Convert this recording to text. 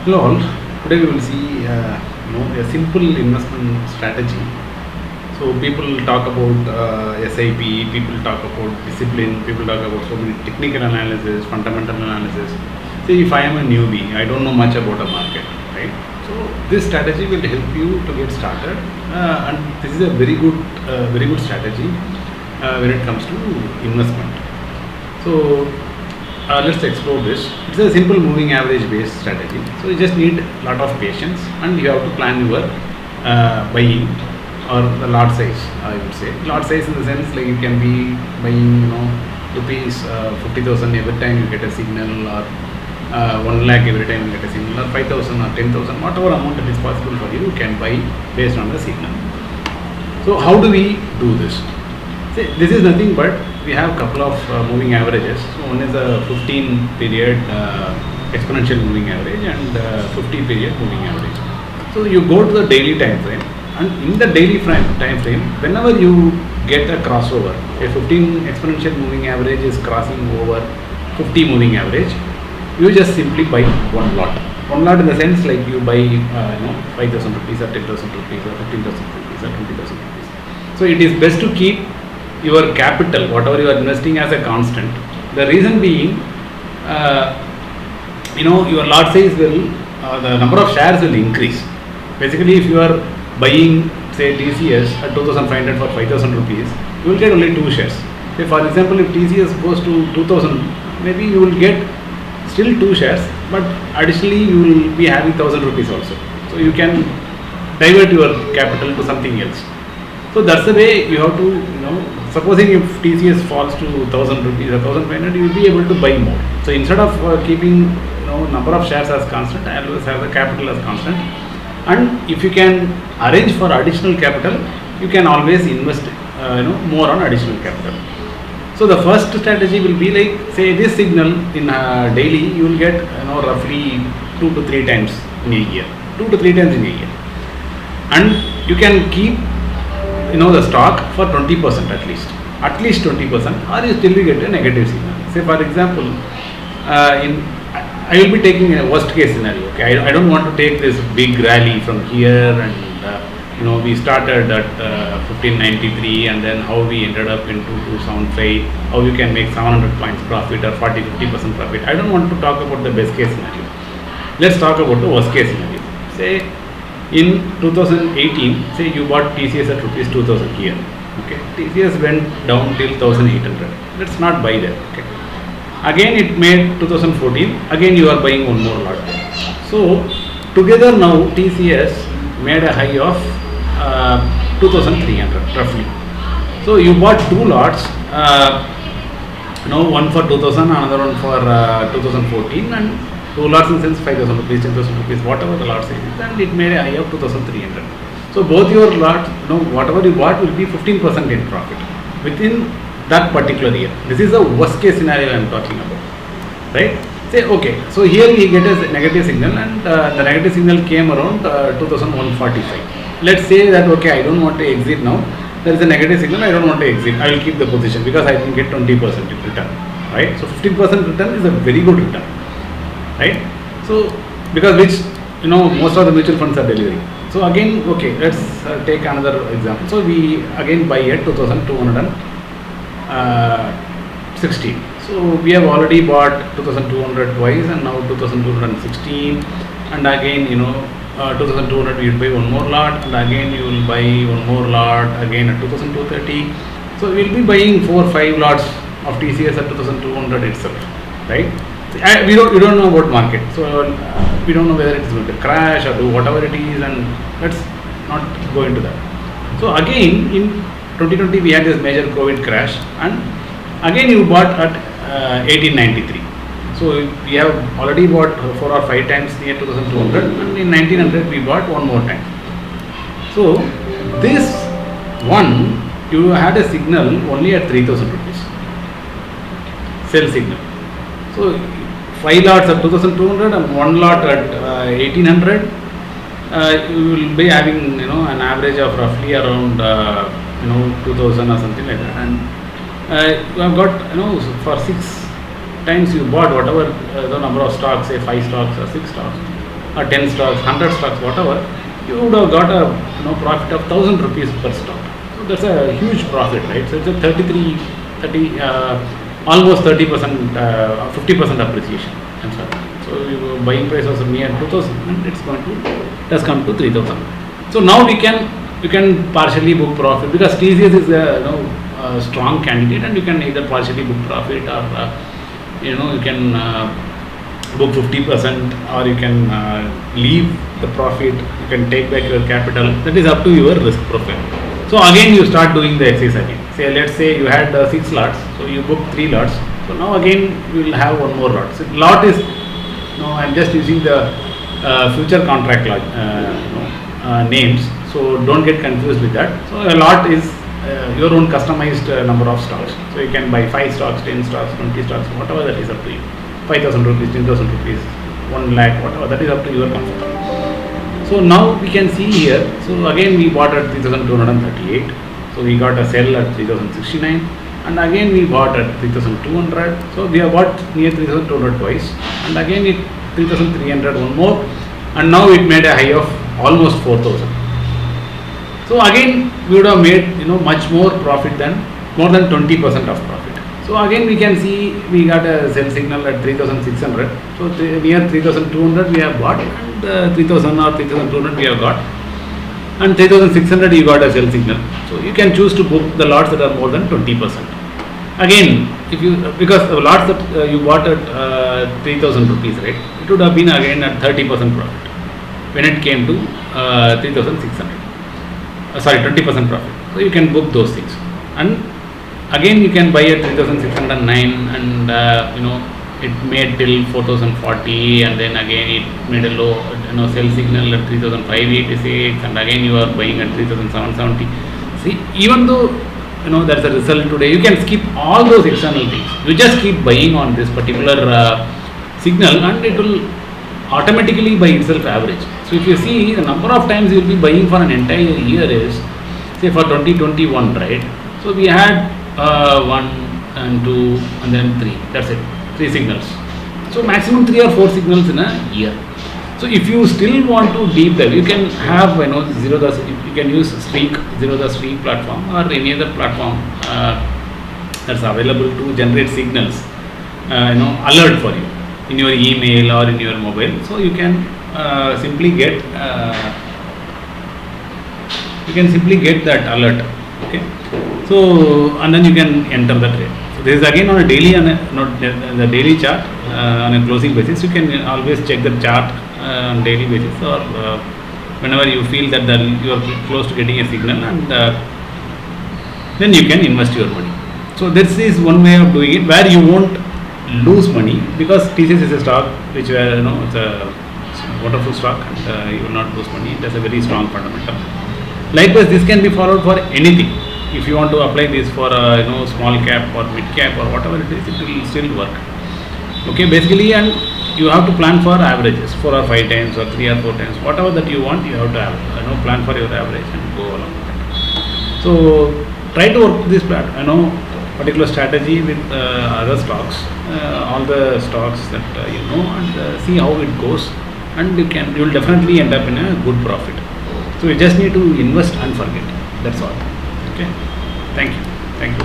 Hello all. Today we will see a simple investment strategy. So people talk about SIP, people talk about discipline, people talk about so many technical analysis, fundamental analysis. Say if I am a newbie, I don't know much about a market, right? So this strategy will help you to get started, and this is a very good strategy when it comes to investment. So let's explore this. It's a simple moving average based strategy. So you just need a lot of patience and you have to plan your buying or the lot size. I would say lot size in the sense like you can be buying rupees 50,000 every time you get a signal, or 1 lakh every time you get a signal, or 5,000 or 10,000, whatever amount that is possible for you, you can buy based on the signal. So how do we do this? This is nothing but we have a couple of moving averages. So one is a 15 period exponential moving average and 50 period moving average. So you go to the daily time frame, and in the daily time frame, whenever you get a crossover, a 15 exponential moving average is crossing over 50 moving average, you just simply buy one lot. One lot in the sense like you buy 5,000 rupees or 10,000 rupees or 15,000 rupees or 20,000 rupees. So it is best to keep your capital, whatever you are investing, as a constant. The reason being, your lot size will, the number of shares will increase. Basically, if you are buying, say, TCS at 2,500 for 5,000 rupees, you will get only 2 shares. Say, for example, if TCS goes to 2,000, maybe you will get still 2 shares, but additionally you will be having 1,000 rupees also. So you can divert your capital to something else. So that's the way you have to, supposing if TCS falls to 1,000 rupees or 1,500, you will be able to buy more. So instead of keeping number of shares as constant, I always have the capital as constant. And if you can arrange for additional capital, you can always invest more on additional capital. So the first strategy will be like, say, this signal in daily, you will get roughly 2 to 3 times in a year. 2 to 3 times in a year. And you can keep the stock for 20% at least 20%, or you still get a negative signal. Say for example, I will be taking a worst case scenario. Okay, I don't want to take this big rally from here, and we started at 1593, and then how we ended up in 2275, how you can make 700 points profit or 40-50% profit. I don't want to talk about the best case scenario. Let's talk about the worst case scenario. Say in 2018, say you bought TCS at rupees 2,000 here. Okay, TCS went down till 1,800. Let's not buy that. Okay. Again it made 2014. Again you are buying one more lot. So together now TCS made a high of 2,300 roughly. So you bought 2 lots. One for 2,000, another one for 2014, and 2 lots in sense 5,000 rupees, 10,000 rupees, whatever the lot size is, and it made a high of 2,300. So both your lots, whatever you bought will be 15% in profit within that particular year. This is the worst case scenario I am talking about, right? Say okay, so here we get a negative signal, and the negative signal came around 2,145. Let's say that okay, I don't want to exit now. There is a negative signal, I don't want to exit. I will keep the position because I can get 20% return, right? So 15% return is a very good return. Right? So, because which most of the mutual funds are delivering. So again, okay, let's take another example. So we again buy at 2,216. So we have already bought 2,200 twice, and now 2,216, and again 2,200 you will buy one more lot, and again you will buy one more lot again at 2,230. So we will be buying 4 or 5 lots of TCS at 2,200 itself, right? We don't know about market, so we don't know whether it is going to crash or do whatever it is, and let's not go into that. So again in 2020 we had this major COVID crash, and again you bought at 1893. So we have already bought 4 or 5 times near 2,200, and in 1900 we bought one more time. So this one you had a signal only at 3,000 rupees, sell signal. So 5 lots at 2,200 and 1 lot at 1,800. You will be having an average of roughly around 2,000 or something like that, and you have got for 6 times you bought whatever the number of stocks, say 5 stocks or 6 stocks. or 10 stocks, 100 stocks, whatever, you would have got a profit of 1,000 rupees per stock. So that's a huge profit, right? So it's a 30, almost 30%, 50% appreciation. I'm sorry. So your buying price was near 2,000, and it has come to 3,000. So now we can partially book profit, because TCS is a strong candidate, and you can either partially book profit, or you can book 50%, or you can leave the profit, you can take back your capital. That is up to your risk profile. So again you start doing the exercise again. Say, let's say you had 6 lots, so you book 3 lots. So now again we will have one more lot. So lot is, I'm just using the future contract names, so don't get confused with that. So a lot is your own customized number of stocks. So you can buy 5 stocks, 10 stocks, 20 stocks, whatever, that is up to you. 5,000 rupees, 10,000 rupees, 1 lakh, whatever, that is up to your comfort. So now we can see here, so again we bought at 3,238, so we got a sell at 3,069, and again we bought at 3,200, so we have bought near 3,200 twice, and again it 3,300 one more, and now it made a high of almost 4,000. So again we would have made much more profit than, more than 20% of profit. So again we can see we got a sell signal at 3,600. So near 3,200 we have bought, and 3,000 or 3,200 we have got, and 3,600 you got a sell signal. So you can choose to book the lots that are more than 20%. Again, if you, because the lots that you bought at 3,000 rupees, right, it would have been again at 30% profit when it came to 3,600. Sorry, 20% profit. So you can book those things, and again you can buy at 3,609, and it made till 4,040, and then again it made a low sell signal at 3,586, and again you are buying at 3,770. See, even though there's a result today, you can skip all those external things. You just keep buying on this particular signal, and it will automatically by itself average. So if you see the number of times you will be buying for an entire year is, say for 2021, right? So we had 1 and 2 and then 3. That's it. 3 signals. So maximum 3 or 4 signals in a year. So if you still want to deep dive, you can have zero the, you can use Streak, Zero the Streak platform, or any other platform that's available to generate signals, alert for you in your email or in your mobile. So you can simply get that alert. Okay. So and then you can enter the trade. So this is again on a daily, the daily chart on a closing basis. You can always check the chart on daily basis, or whenever you feel that you are close to getting a signal, and then you can invest your money. So this is one way of doing it, where you won't lose money, because TCS is a stock which it's a wonderful stock, and you will not lose money. It has a very strong fundamental. Likewise, this can be followed for anything. If you want to apply this for small cap or mid cap or whatever it is, it will still work. Okay, basically, and you have to plan for averages, 4 or 5 times or 3 or 4 times, whatever that you want. You have to plan for your average and go along with it. So try to work this particular strategy with other stocks, all the stocks that and see how it goes, and you will definitely end up in a good profit. So you just need to invest and forget. That's all. Okay. Thank you.